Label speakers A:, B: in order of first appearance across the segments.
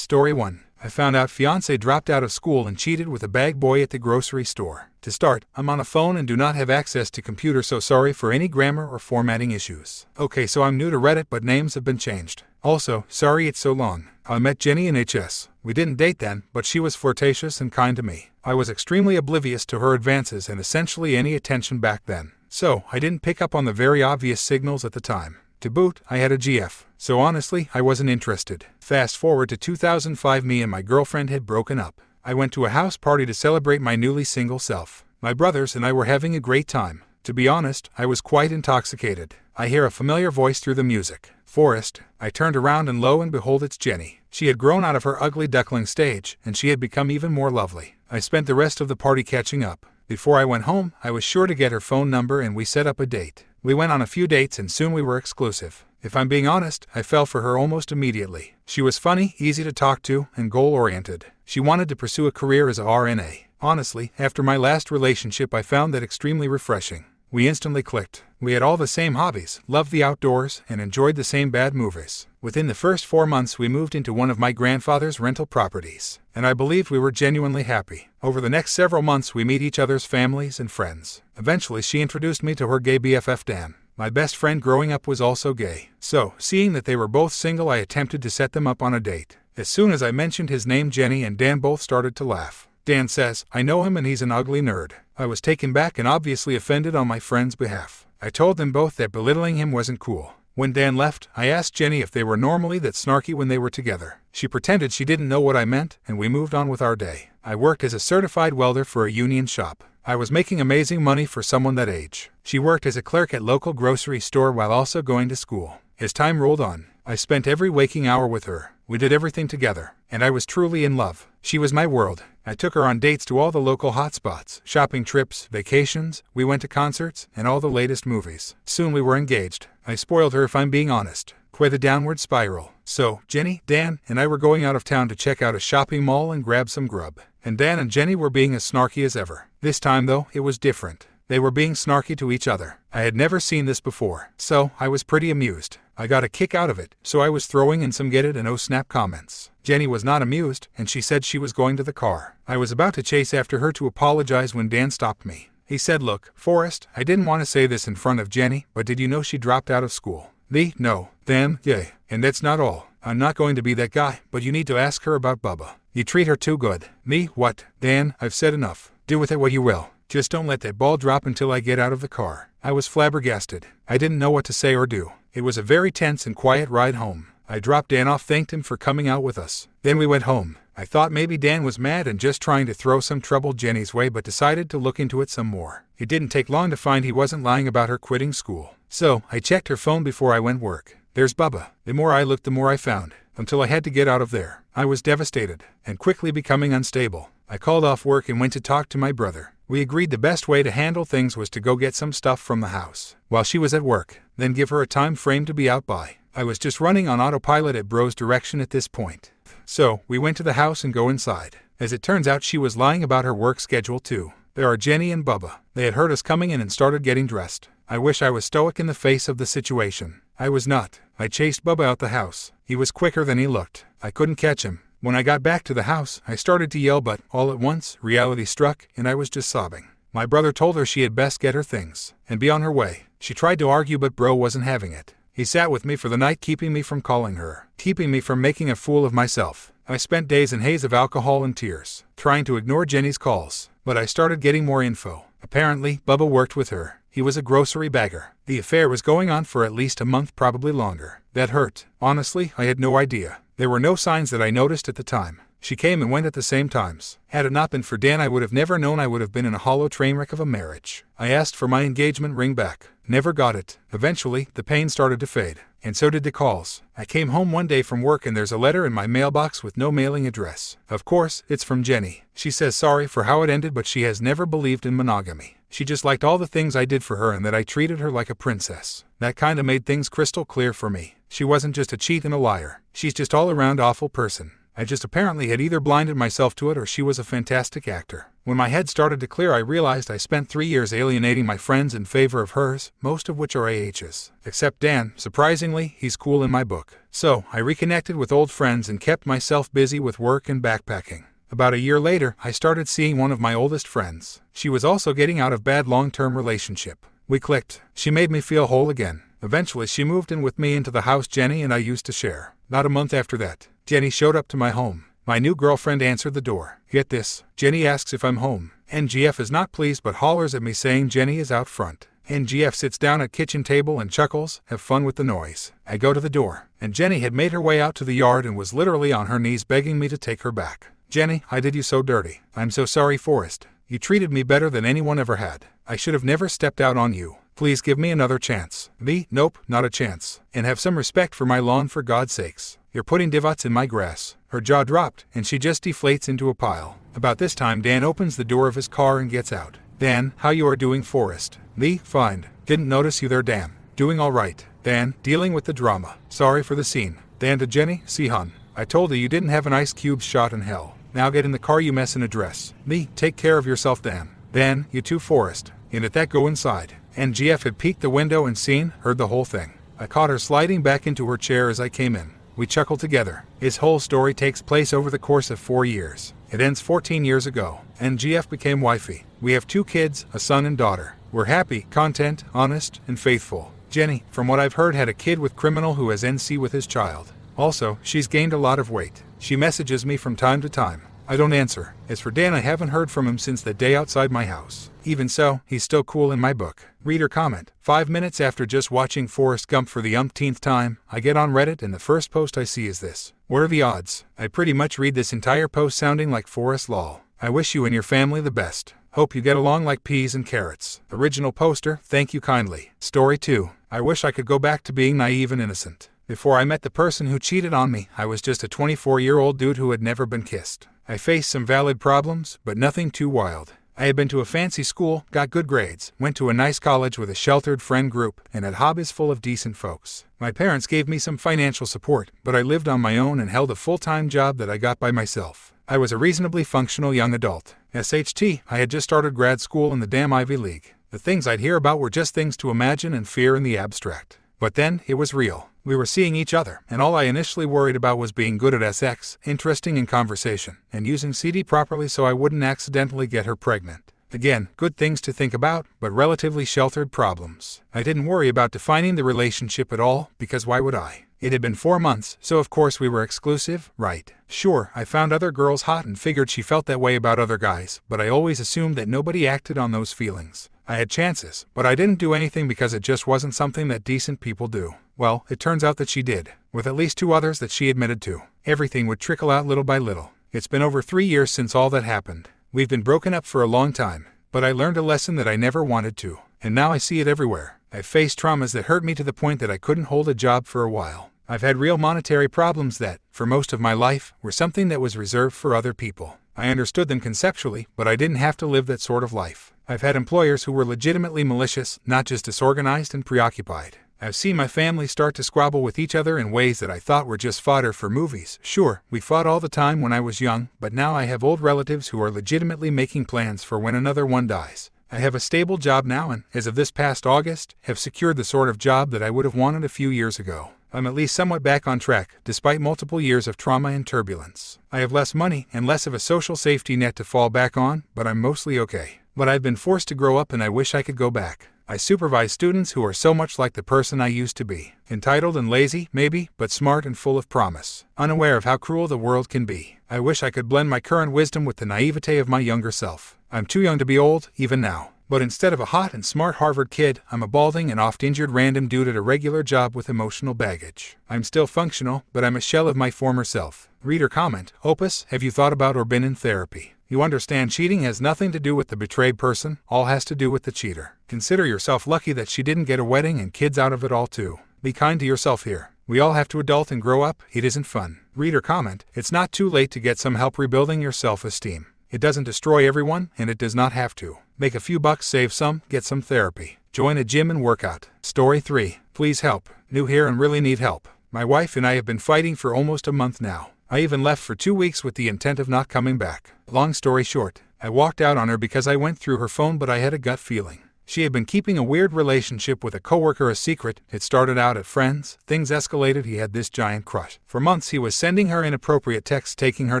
A: Story 1. I found out fiancé dropped out of school and cheated with a bag boy at the grocery store. To start, I'm on a phone and do not have access to computer, so sorry for any grammar or formatting issues. Okay, so I'm new to Reddit, but names have been changed. Also, sorry it's so long. I met Jenny in HS. We didn't date then, but she was flirtatious and kind to me. I was extremely oblivious to her advances and essentially any attention back then. So, I didn't pick up on the very obvious signals at the time. To boot, I had a GF, so honestly, I wasn't interested. Fast forward to 2005, me and my girlfriend had broken up. I went to a house party to celebrate my newly single self. My brothers and I were having a great time. To be honest, I was quite intoxicated. I hear a familiar voice through the music. Forrest. I turned around and lo and behold, it's Jenny. She had grown out of her ugly duckling stage, and she had become even more lovely. I spent the rest of the party catching up. Before I went home, I was sure to get her phone number and we set up a date. We went on a few dates and soon we were exclusive. If I'm being honest, I fell for her almost immediately. She was funny, easy to talk to, and goal-oriented. She wanted to pursue a career as a RNA. Honestly, after my last relationship, I found that extremely refreshing. We instantly clicked. We had all the same hobbies, loved the outdoors, and enjoyed the same bad movies. Within the first 4 months, we moved into one of my grandfather's rental properties, and I believed we were genuinely happy. Over the next several months, we meet each other's families and friends. Eventually, she introduced me to her gay BFF, Dan. My best friend growing up was also gay. So, seeing that they were both single, I attempted to set them up on a date. As soon as I mentioned his name, Jenny and Dan both started to laugh. Dan says, "I know him and he's an ugly nerd." I was taken back and obviously offended on my friend's behalf. I told them both that belittling him wasn't cool. When Dan left, I asked Jenny if they were normally that snarky when they were together. She pretended she didn't know what I meant, and we moved on with our day. I worked as a certified welder for a union shop. I was making amazing money for someone that age. She worked as a clerk at local grocery store while also going to school. As time rolled on, I spent every waking hour with her. We did everything together, and I was truly in love. She was my world. I took her on dates to all the local hotspots, shopping trips, vacations, we went to concerts, and all the latest movies. Soon we were engaged. I spoiled her, if I'm being honest. Quite a downward spiral. So, Jenny, Dan, and I were going out of town to check out a shopping mall and grab some grub. And Dan and Jenny were being as snarky as ever. This time though, it was different. They were being snarky to each other. I had never seen this before, so I was pretty amused. I got a kick out of it, so I was throwing in some get it and oh snap comments. Jenny was not amused, and she said she was going to the car. I was about to chase after her to apologize when Dan stopped me. He said, "Look, Forrest, I didn't want to say this in front of Jenny, but did you know she dropped out of school?" No, them, yeah, and that's not all. I'm not going to be that guy, but you need to ask her about Bubba. You treat her too good. Me, what? Dan, I've said enough. Do with it what you will. Just don't let that ball drop until I get out of the car. I was flabbergasted. I didn't know what to say or do. It was a very tense and quiet ride home. I dropped Dan off, thanked him for coming out with us. Then we went home. I thought maybe Dan was mad and just trying to throw some trouble Jenny's way, but decided to look into it some more. It didn't take long to find he wasn't lying about her quitting school. So, I checked her phone before I went work. There's Bubba. The more I looked, the more I found, until I had to get out of there. I was devastated, and quickly becoming unstable. I called off work and went to talk to my brother. We agreed the best way to handle things was to go get some stuff from the house while she was at work, then give her a time frame to be out by. I was just running on autopilot at bro's direction at this point. So, we went to the house and go inside. As it turns out, she was lying about her work schedule too. There are Jenny and Bubba. They had heard us coming in and started getting dressed. I wish I was stoic in the face of the situation. I was not. I chased Bubba out the house. He was quicker than he looked. I couldn't catch him. When I got back to the house, I started to yell, but all at once, reality struck, and I was just sobbing. My brother told her she had best get her things and be on her way. She tried to argue, but bro wasn't having it. He sat with me for the night, keeping me from calling her, keeping me from making a fool of myself. I spent days in haze of alcohol and tears, trying to ignore Jenny's calls, but I started getting more info. Apparently, Bubba worked with her. He was a grocery bagger. The affair was going on for at least a month, probably longer. That hurt. Honestly, I had no idea. There were no signs that I noticed at the time. She came and went at the same times. Had it not been for Dan, I would have never known. I would have been in a hollow train wreck of a marriage. I asked for my engagement ring back. Never got it. Eventually, the pain started to fade, and so did the calls. I came home one day from work and there's a letter in my mailbox with no mailing address. Of course, it's from Jenny. She says sorry for how it ended, but she has never believed in monogamy. She just liked all the things I did for her and that I treated her like a princess. That kinda made things crystal clear for me. She wasn't just a cheat and a liar. She's just all around awful person. I just apparently had either blinded myself to it or she was a fantastic actor. When my head started to clear, I realized I spent 3 years alienating my friends in favor of hers, most of which are AHs. Except Dan, surprisingly, he's cool in my book. So, I reconnected with old friends and kept myself busy with work and backpacking. About a year later, I started seeing one of my oldest friends. She was also getting out of bad long-term relationship. We clicked. She made me feel whole again. Eventually, she moved in with me into the house Jenny and I used to share. Not a month after that, Jenny showed up to my home. My new girlfriend answered the door. Get this, Jenny asks if I'm home. NGF is not pleased but hollers at me saying Jenny is out front. NGF sits down at kitchen table and chuckles, have fun with the noise. I go to the door, and Jenny had made her way out to the yard and was literally on her knees begging me to take her back. Jenny, I did you so dirty. I'm so sorry, Forrest. You treated me better than anyone ever had. I should have never stepped out on you. Please give me another chance. Me? Nope, not a chance. And have some respect for my lawn for God's sakes. You're putting divots in my grass. Her jaw dropped, and she just deflates into a pile. About this time, Dan opens the door of his car and gets out. Dan, how you are doing, Forrest? Me? Fine. Didn't notice you there, Dan. Doing all right. Dan, dealing with the drama. Sorry for the scene. Dan to Jenny, see hun. I told her you didn't have an ice cube shot in hell. Now get in the car, you mess in a dress. Me, take care of yourself, Dan. Dan, you too, Forrest. And at that, go inside. NGF had peeked the window and heard the whole thing. I caught her sliding back into her chair as I came in. We chuckled together. His whole story takes place over the course of 4 years. It ends 14 years ago. NGF became wifey. We have 2 kids, a son and daughter. We're happy, content, honest, and faithful. Jenny, from what I've heard, had a kid with criminal who has NC with his child. Also, she's gained a lot of weight. She messages me from time to time. I don't answer. As for Dan, I haven't heard from him since that day outside my house. Even so, he's still cool in my book. Reader comment. 5 minutes after just watching Forrest Gump for the umpteenth time, I get on Reddit and the first post I see is this. What are the odds? I pretty much read this entire post sounding like Forrest lol. I wish you and your family the best. Hope you get along like peas and carrots. Original poster, thank you kindly. Story 2. I wish I could go back to being naive and innocent. Before I met the person who cheated on me, I was just a 24-year-old dude who had never been kissed. I faced some valid problems, but nothing too wild. I had been to a fancy school, got good grades, went to a nice college with a sheltered friend group, and had hobbies full of decent folks. My parents gave me some financial support, but I lived on my own and held a full-time job that I got by myself. I was a reasonably functional young adult. SHT, I had just started grad school in the damn Ivy League. The things I'd hear about were just things to imagine and fear in the abstract. But then, it was real. We were seeing each other, and all I initially worried about was being good at sex, interesting in conversation, and using CD properly so I wouldn't accidentally get her pregnant. Again, good things to think about, but relatively sheltered problems. I didn't worry about defining the relationship at all, because why would I? It had been 4 months, so of course we were exclusive, right? Sure, I found other girls hot and figured she felt that way about other guys, but I always assumed that nobody acted on those feelings. I had chances, but I didn't do anything because it just wasn't something that decent people do. Well, it turns out that she did, with at least 2 others that she admitted to. Everything would trickle out little by little. It's been over 3 years since all that happened. We've been broken up for a long time, but I learned a lesson that I never wanted to, and now I see it everywhere. I've faced traumas that hurt me to the point that I couldn't hold a job for a while. I've had real monetary problems that, for most of my life, were something that was reserved for other people. I understood them conceptually, but I didn't have to live that sort of life. I've had employers who were legitimately malicious, not just disorganized and preoccupied. I've seen my family start to squabble with each other in ways that I thought were just fodder for movies. Sure, we fought all the time when I was young, but now I have old relatives who are legitimately making plans for when another one dies. I have a stable job now and, as of this past August, have secured the sort of job that I would have wanted a few years ago. I'm at least somewhat back on track, despite multiple years of trauma and turbulence. I have less money and less of a social safety net to fall back on, but I'm mostly okay. But I've been forced to grow up and I wish I could go back. I supervise students who are so much like the person I used to be. Entitled and lazy, maybe, but smart and full of promise. Unaware of how cruel the world can be. I wish I could blend my current wisdom with the naivete of my younger self. I'm too young to be old, even now. But instead of a hot and smart Harvard kid, I'm a balding and oft-injured random dude at a regular job with emotional baggage. I'm still functional, but I'm a shell of my former self. Reader comment. Opus, have you thought about or been in therapy? You understand cheating has nothing to do with the betrayed person, all has to do with the cheater. Consider yourself lucky that she didn't get a wedding and kids out of it all too. Be kind to yourself here. We all have to adult and grow up, it isn't fun. Reader comment. It's not too late to get some help rebuilding your self-esteem. It doesn't destroy everyone, and it does not have to. Make a few bucks, save some, get some therapy. Join a gym and work out. Story 3. Please help. New here and really need help. My wife and I have been fighting for almost a month now. I even left for 2 weeks with the intent of not coming back. Long story short, I walked out on her because I went through her phone, but I had a gut feeling. She had been keeping a weird relationship with a coworker a secret. It started out at friends. Things escalated. He had this giant crush. For months he was sending her inappropriate texts, taking her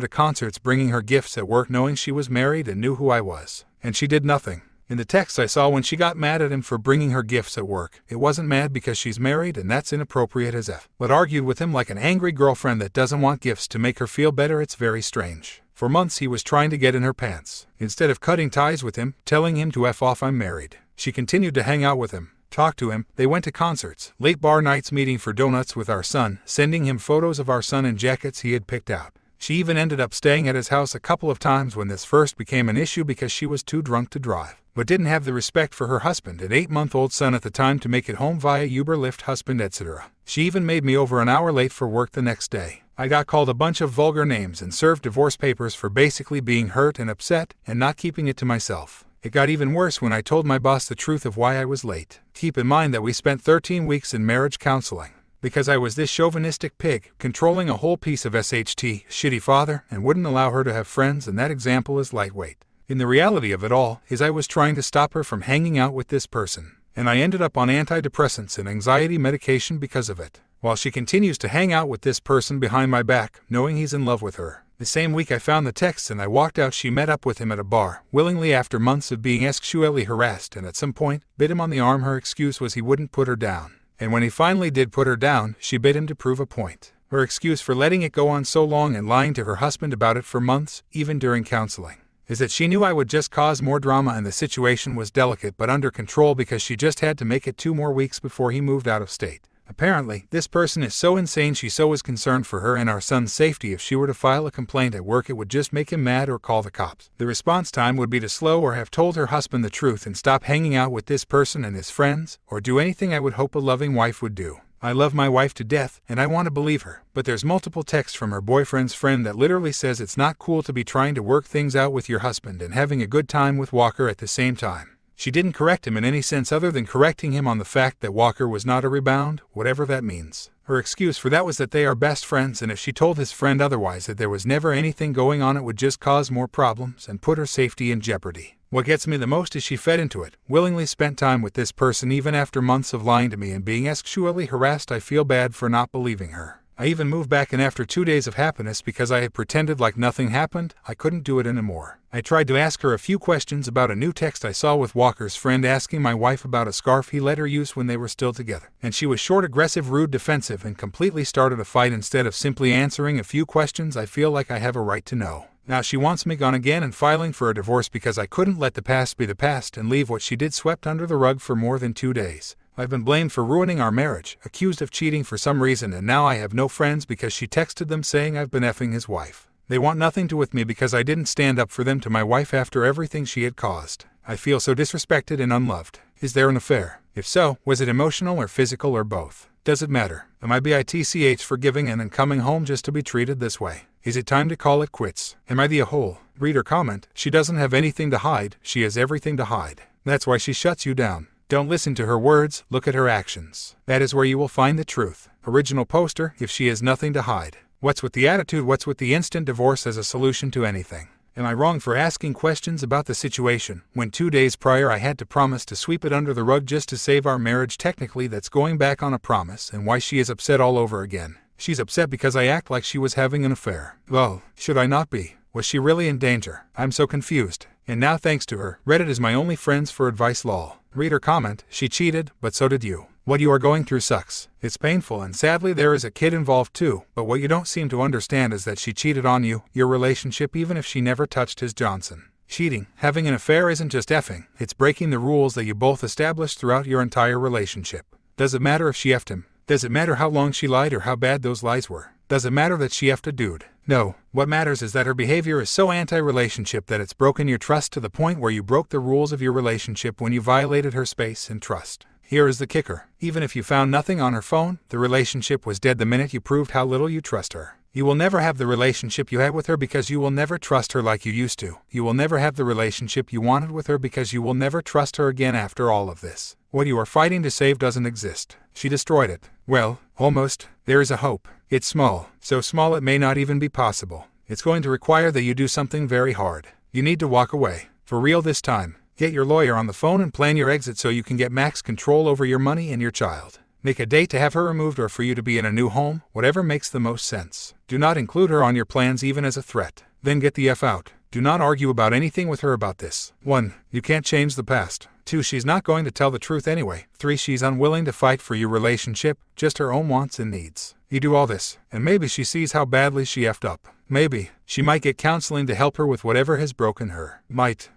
A: to concerts, bringing her gifts at work, knowing she was married and knew who I was. And she did nothing. In the text I saw when she got mad at him for bringing her gifts at work, it wasn't mad because she's married and that's inappropriate as F, but argued with him like an angry girlfriend that doesn't want gifts to make her feel better. It's very strange. For months he was trying to get in her pants. Instead of cutting ties with him, telling him to F off, I'm married, she continued to hang out with him, talk to him. They went to concerts, late bar nights, meeting for donuts with our son, sending him photos of our son in jackets he had picked out. She even ended up staying at his house a couple of times when this first became an issue because she was too drunk to drive, but didn't have the respect for her husband and 8-month-old son at the time to make it home via Uber, Lyft, husband, etc. She even made me over an hour late for work the next day. I got called a bunch of vulgar names and served divorce papers for basically being hurt and upset and not keeping it to myself. It got even worse when I told my boss the truth of why I was late. Keep in mind that we spent 13 weeks in marriage counseling. Because I was this chauvinistic pig, controlling a whole piece of SHT, shitty father, and wouldn't allow her to have friends, and that example is lightweight. In the reality of it all is I was trying to stop her from hanging out with this person, and I ended up on antidepressants and anxiety medication because of it, while she continues to hang out with this person behind my back, knowing he's in love with her. The same week I found the texts and I walked out. She met up with him at a bar, willingly, after months of being sexually harassed, and at some point, bit him on the arm. Her excuse was he wouldn't put her down. And when he finally did put her down, she bit him to prove a point. Her excuse for letting it go on so long and lying to her husband about it for months, even during counseling, is that she knew I would just cause more drama and the situation was delicate but under control because she just had to make it 2 more weeks before he moved out of state. Apparently, this person is so insane. She so is concerned for her and our son's safety. If she were to file a complaint at work, it would just make him mad or call the cops. The response time would be to slow or have told her husband the truth and stop hanging out with this person and his friends, or do anything I would hope a loving wife would do. I love my wife to death, and I want to believe her, but there's multiple texts from her boyfriend's friend that literally says it's not cool to be trying to work things out with your husband and having a good time with Walker at the same time. She didn't correct him in any sense other than correcting him on the fact that Walker was not a rebound, whatever that means. Her excuse for that was that they are best friends, and if she told his friend otherwise that there was never anything going on, it would just cause more problems and put her safety in jeopardy. What gets me the most is she fed into it, willingly spent time with this person even after months of lying to me and being sexually harassed. I feel bad for not believing her. I even moved back, and after 2 days of happiness because I had pretended like nothing happened, I couldn't do it anymore. I tried to ask her a few questions about a new text I saw with Walker's friend asking my wife about a scarf he let her use when they were still together. And she was short, aggressive, rude, defensive, and completely started a fight instead of simply answering a few questions I feel like I have a right to know. Now she wants me gone again and filing for a divorce because I couldn't let the past be the past and leave what she did swept under the rug for more than 2 days. I've been blamed for ruining our marriage, accused of cheating for some reason, and now I have no friends because she texted them saying I've been effing his wife. They want nothing to with me because I didn't stand up for them to my wife after everything she had caused. I feel so disrespected and unloved. Is there an affair? If so, was it emotional or physical or both? Does it matter? Am I bitch forgiving and then coming home just to be treated this way? Is it time to call it quits? Am I the a-hole? Reader comment, she doesn't have anything to hide, she has everything to hide. That's why she shuts you down. Don't listen to her words, look at her actions. That is where you will find the truth. Original poster, if she has nothing to hide. What's with the attitude? What's with the instant divorce as a solution to anything? Am I wrong for asking questions about the situation, when 2 days prior I had to promise to sweep it under the rug just to save our marriage? Technically that's going back on a promise, and why she is upset all over again. She's upset because I act like she was having an affair. Well, should I not be? Was she really in danger? I'm so confused. And now thanks to her, Reddit is my only friends for advice lol. Reader comment, she cheated, but so did you. What you are going through sucks. It's painful and sadly there is a kid involved too, but what you don't seem to understand is that she cheated on you, your relationship, even if she never touched his Johnson. Cheating, having an affair isn't just effing, it's breaking the rules that you both established throughout your entire relationship. Does it matter if she effed him? Does it matter how long she lied or how bad those lies were? Does it matter that she effed a dude? No. What matters is that her behavior is so anti-relationship that it's broken your trust to the point where you broke the rules of your relationship when you violated her space and trust. here is the kicker. Even if you found nothing on her phone, the relationship was dead the minute you proved how little you trust her. You will never have the relationship you had with her because you will never trust her like you used to. You will never have the relationship you wanted with her because you will never trust her again after all of this. What you are fighting to save doesn't exist. She destroyed it. Well, almost. There is a hope. It's small. So small it may not even be possible. It's going to require that you do something very hard. You need to walk away. For real this time. Get your lawyer on the phone and plan your exit so you can get max control over your money and your child. Make a date to have her removed or for you to be in a new home, whatever makes the most sense. Do not include her on your plans even as a threat. Then get the F out. Do not argue about anything with her about this. 1. You can't change the past. 2. She's not going to tell the truth anyway. 3. She's unwilling to fight for your relationship, just her own wants and needs. You do all this, and maybe she sees how badly she effed up. Maybe she might get counseling to help her with whatever has broken her.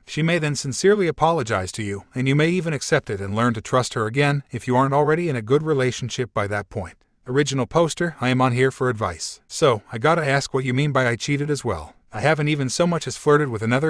A: She may then sincerely apologize to you, and you may even accept it and learn to trust her again if you aren't already in a good relationship by that point. Original poster, I am on here for advice. So, I gotta ask what you mean by I cheated as well. I haven't even so much as flirted with another girl